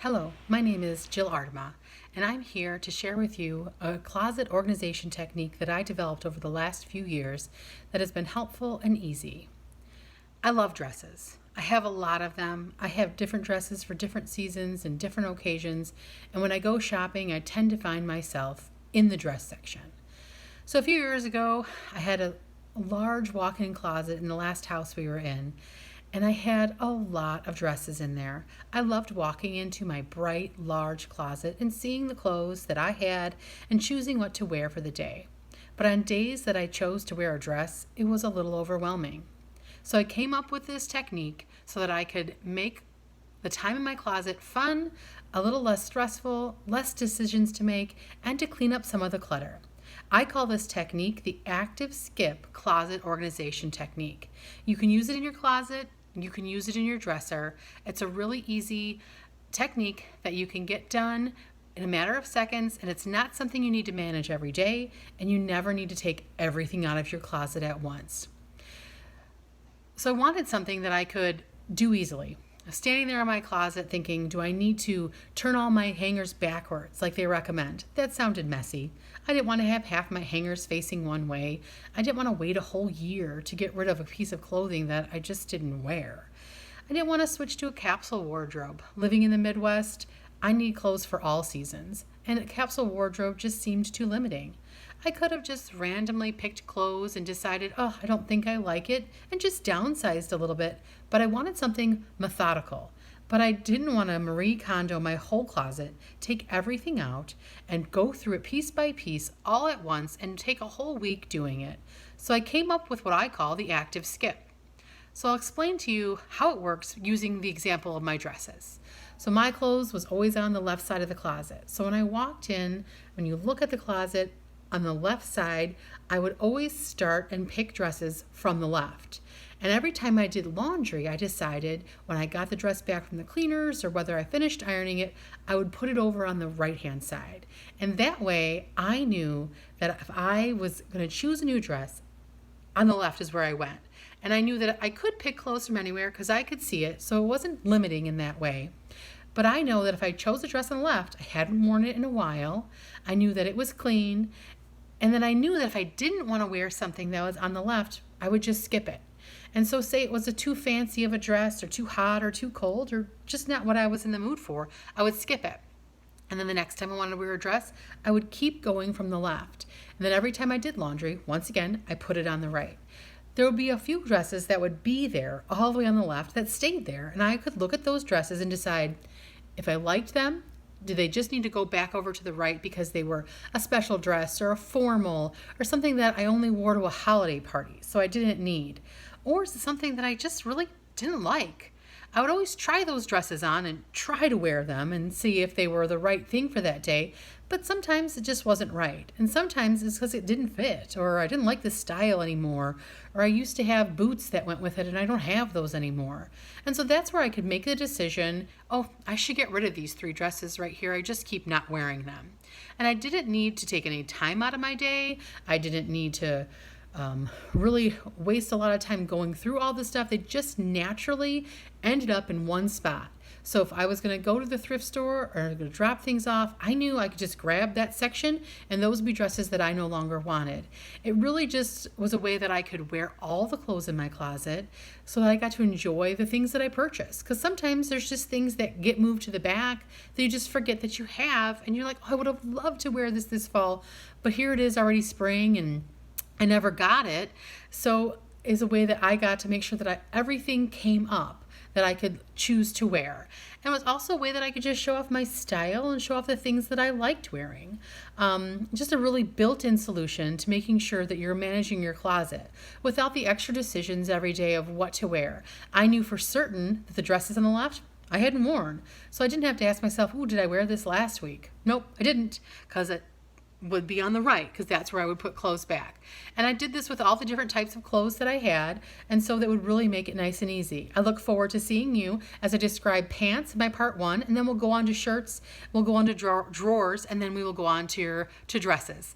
Hello, my name is Jill Ardema, and I'm here to share with you a closet organization technique that I developed over the last few years that has been helpful and easy. I love dresses. I have a lot of them. I have different dresses for different seasons and different occasions, and when I go shopping, I tend to find myself in the dress section. So a few years ago, I had a large walk-in closet in the last house we were in, and I had a lot of dresses in there. I loved walking into my bright, large closet and seeing the clothes that I had and choosing what to wear for the day. But on days that I chose to wear a dress, it was a little overwhelming. So I came up with this technique so that I could make the time in my closet fun, a little less stressful, less decisions to make, and to clean up some of the clutter. I call this technique the active skip closet organization technique. You can use it in your closet, you can use it in your dresser. It's a really easy technique that you can get done in a matter of seconds, and it's not something you need to manage every day, and you never need to take everything out of your closet at once. So I wanted something that I could do easily. I was standing there in my closet thinking, do I need to turn all my hangers backwards like they recommend? That sounded messy. I didn't want to have half my hangers facing one way. I didn't want to wait a whole year to get rid of a piece of clothing that I just didn't wear. I didn't want to switch to a capsule wardrobe. Living in the Midwest, I need clothes for all seasons, and a capsule wardrobe just seemed too limiting. I could have just randomly picked clothes and decided, oh, I don't think I like it, and just downsized a little bit, but I wanted something methodical. But I didn't want to Marie Kondo my whole closet, take everything out, and go through it piece by piece all at once and take a whole week doing it. So I came up with what I call the active skip. So I'll explain to you how it works using the example of my dresses. So my clothes was always on the left side of the closet. So when I walked in, when you look at the closet on the left side, I would always start and pick dresses from the left. And every time I did laundry, I decided when I got the dress back from the cleaners or whether I finished ironing it, I would put it over on the right-hand side. And that way I knew that if I was going to choose a new dress, on the left is where I went. And I knew that I could pick clothes from anywhere because I could see it, so it wasn't limiting in that way. But I know that if I chose a dress on the left, I hadn't worn it in a while, I knew that it was clean, and then I knew that if I didn't want to wear something that was on the left, I would just skip it. And so say it was a too fancy of a dress or too hot or too cold or just not what I was in the mood for, I would skip it. And then the next time I wanted to wear a dress, I would keep going from the left. And then every time I did laundry, once again, I put it on the right. There would be a few dresses that would be there all the way on the left that stayed there. And I could look at those dresses and decide if I liked them, do they just need to go back over to the right because they were a special dress or a formal or something that I only wore to a holiday party, so I didn't need? Or is it something that I just really didn't like? I would always try those dresses on and try to wear them and see if they were the right thing for that day, but sometimes it just wasn't right. And sometimes it's because it didn't fit, or I didn't like the style anymore, or I used to have boots that went with it and I don't have those anymore. And so that's where I could make the decision, oh, I should get rid of these 3 dresses right here. I just keep not wearing them. And I didn't need to take any time out of my day. I didn't need to really waste a lot of time going through all this stuff. They just naturally ended up in one spot. So if I was going to go to the thrift store or going to drop things off, I knew I could just grab that section and those would be dresses that I no longer wanted. It really just was a way that I could wear all the clothes in my closet so that I got to enjoy the things that I purchased. Because sometimes there's just things that get moved to the back that you just forget that you have and you're like, oh, I would have loved to wear this fall, but here it is already spring and I never got it. So is a way that I got to make sure that everything came up that I could choose to wear. And it was also a way that I could just show off my style and show off the things that I liked wearing. Just a really built-in solution to making sure that you're managing your closet without the extra decisions every day of what to wear. I knew for certain that the dresses on the left I hadn't worn. So I didn't have to ask myself, ooh, did I wear this last week? Nope, I didn't, because it would be on the right because that's where I would put clothes back. And I did this with all the different types of clothes that I had, and so that would really make it nice and easy. I look forward to seeing you as I describe pants in my part 1, and then we'll go on to shirts, we'll go on to drawers, and then we will go on to dresses.